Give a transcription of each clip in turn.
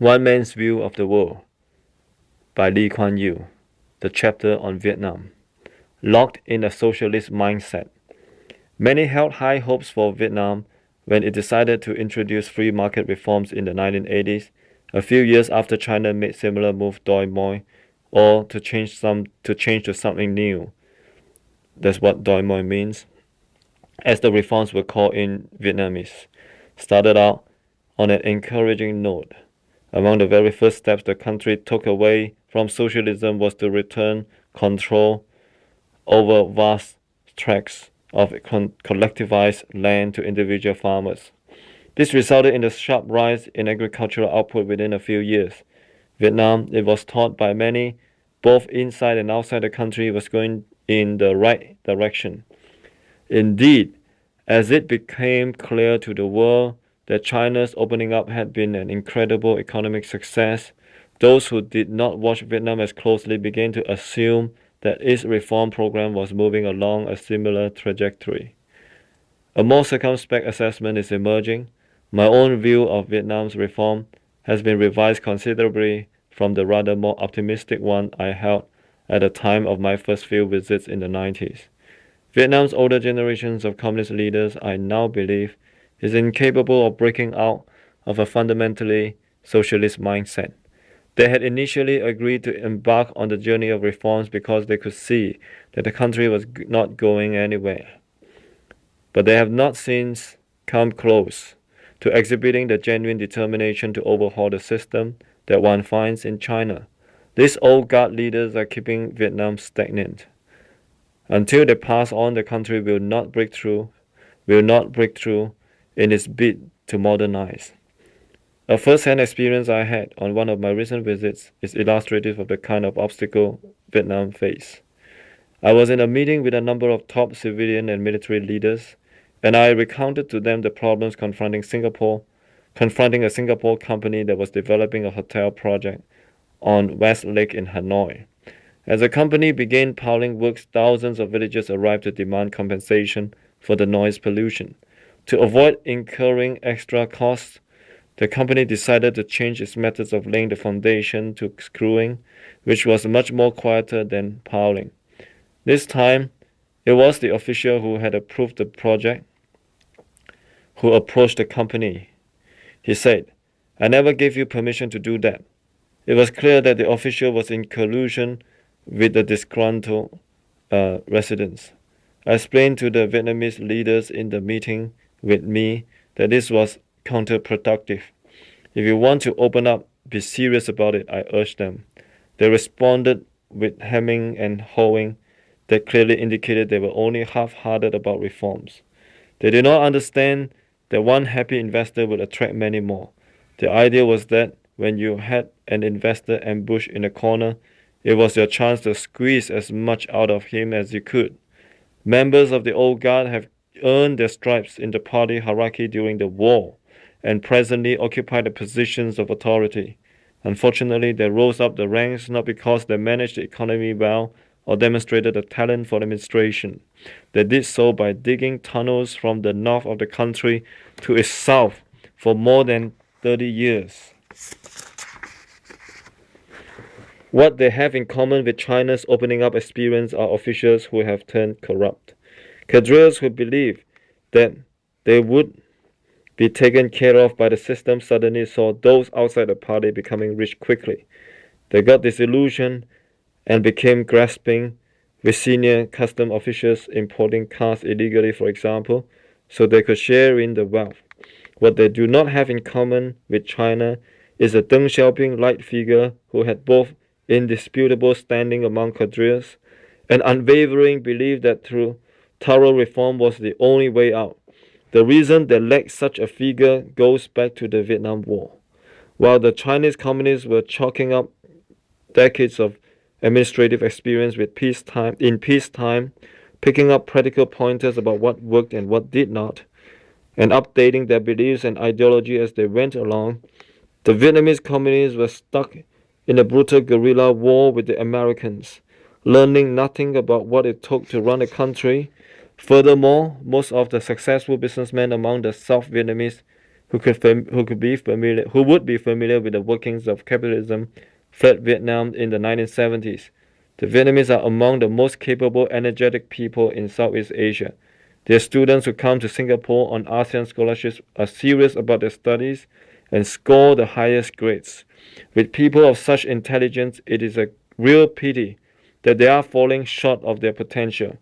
One Man's View of the World by Kuan Yew, the chapter on Vietnam. Locked in a socialist mindset. Many held high hopes for Vietnam when it decided to introduce free market reforms in the 1980s, a few years after China made similar move doi moi, or to change to something new. That's what doi moi means, as the reforms were called in Vietnamese. Started out on an encouraging note. Among the very first steps the country took away from socialism was to return control over vast tracts of collectivized land to individual farmers. This resulted in a sharp rise in agricultural output within a few years. Vietnam, it was thought by many, both inside and outside the country, was going in the right direction. Indeed, as it became clear to the world that China's opening up had been an incredible economic success, those who did not watch Vietnam as closely began to assume that its reform program was moving along a similar trajectory. A more circumspect assessment is emerging. My own view of Vietnam's reform has been revised considerably from the rather more optimistic one I held at the time of my first few visits in the 90s. Vietnam's older generations of communist leaders, I now believe, is incapable of breaking out of a fundamentally socialist mindset. They had initially agreed to embark on the journey of reforms because they could see that the country was not going anywhere. But they have not since come close to exhibiting the genuine determination to overhaul the system that one finds in China. These old guard leaders are keeping Vietnam stagnant. Until they pass on, the country will not break through in its bid to modernize. A first-hand experience I had on one of my recent visits is illustrative of the kind of obstacle Vietnam faced. I was in a meeting with a number of top civilian and military leaders, and I recounted to them the problems confronting a Singapore company that was developing a hotel project on West Lake in Hanoi. As the company began piling works, thousands of villagers arrived to demand compensation for the noise pollution. To avoid incurring extra costs, the company decided to change its methods of laying the foundation to screwing, which was much more quieter than piling. This time, it was the official who had approved the project who approached the company. He said, "I never gave you permission to do that." It was clear that the official was in collusion with the disgruntled residents. I explained to the Vietnamese leaders in the meeting with me that this was counterproductive. If you want to open up, be serious about it, I urged them. They responded with hemming and hawing that clearly indicated they were only half-hearted about reforms. They did not understand that one happy investor would attract many more. The idea was that when you had an investor ambushed in a corner, it was your chance to squeeze as much out of him as you could. Members of the old guard have earned their stripes in the party hierarchy during the war and presently occupy the positions of authority. Unfortunately, they rose up the ranks not because they managed the economy well or demonstrated a talent for administration. They did so by digging tunnels from the north of the country to its south for more than 30 years. What they have in common with China's opening up experience are officials who have turned corrupt. Cadres who believe that they would be taken care of by the system suddenly saw those outside the party becoming rich quickly. They got disillusioned and became grasping, with senior custom officials importing cars illegally, for example, so they could share in the wealth. What they do not have in common with China is a Deng Xiaoping-like figure who had both indisputable standing among cadres and unwavering belief that thorough reform was the only way out. The reason they lacked such a figure goes back to the Vietnam War. While the Chinese communists were chalking up decades of administrative experience in peacetime, picking up practical pointers about what worked and what did not, and updating their beliefs and ideology as they went along, the Vietnamese communists were stuck in a brutal guerrilla war with the Americans, learning nothing about what it took to run a country. Furthermore, most of the successful businessmen among the South Vietnamese who would be familiar with the workings of capitalism fled Vietnam in the 1970s. The Vietnamese are among the most capable, energetic people in Southeast Asia. Their students who come to Singapore on ASEAN scholarships are serious about their studies and score the highest grades. With people of such intelligence, it is a real pity that they are falling short of their potential.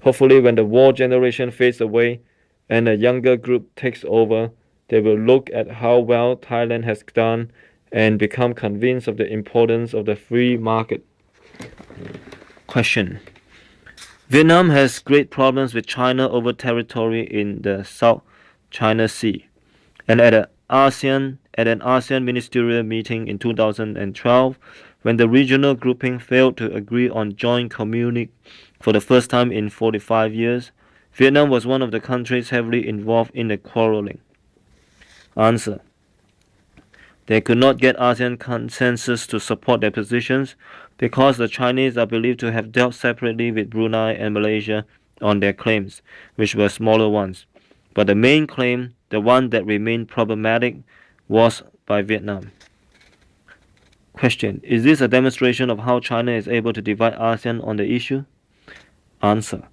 Hopefully, when the war generation fades away and a younger group takes over, they will look at how well Thailand has done and become convinced of the importance of the free market. Question. Vietnam has great problems with China over territory in the South China Sea. And at an ASEAN ministerial meeting in 2012, when the regional grouping failed to agree on joint communique for the first time in 45 years, Vietnam was one of the countries heavily involved in the quarreling. Answer. They could not get ASEAN consensus to support their positions because the Chinese are believed to have dealt separately with Brunei and Malaysia on their claims, which were smaller ones. But the main claim, the one that remained problematic, was by Vietnam. Question. Is this a demonstration of how China is able to divide ASEAN on the issue? Answer.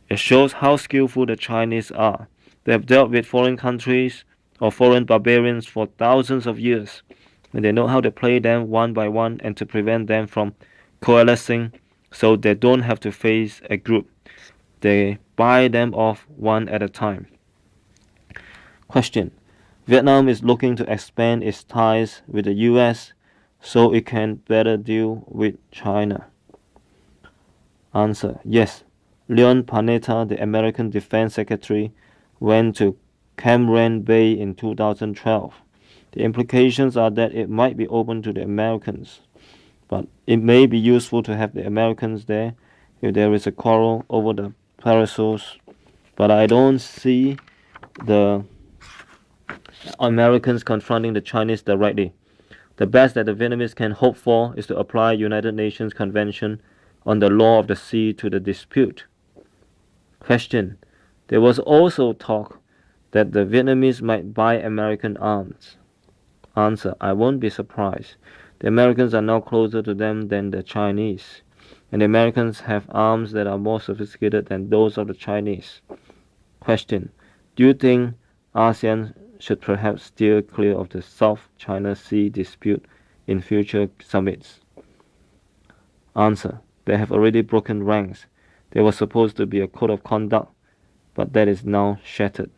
It shows how skillful the Chinese are. They have dealt with foreign countries or foreign barbarians for thousands of years, and they know how to play them one by one and to prevent them from coalescing so they don't have to face a group. They buy them off one at a time. Question. Vietnam is looking to expand its ties with the US so it can better deal with China. Answer. Yes. Leon Panetta, the American Defense Secretary, went to Cam Ranh Bay in 2012. The implications are that it might be open to the Americans, but it may be useful to have the Americans there if there is a quarrel over the parasols. But I don't see the Americans confronting the Chinese directly. The best that the Vietnamese can hope for is to apply United Nations Convention on the Law of the Sea to the dispute. Question. There was also talk that the Vietnamese might buy American arms. Answer. I won't be surprised. The Americans are now closer to them than the Chinese, and the Americans have arms that are more sophisticated than those of the Chinese. Question. Do you think ASEAN should perhaps steer clear of the South China Sea dispute in future summits? Answer. They have already broken ranks. There was supposed to be a code of conduct, but that is now shattered.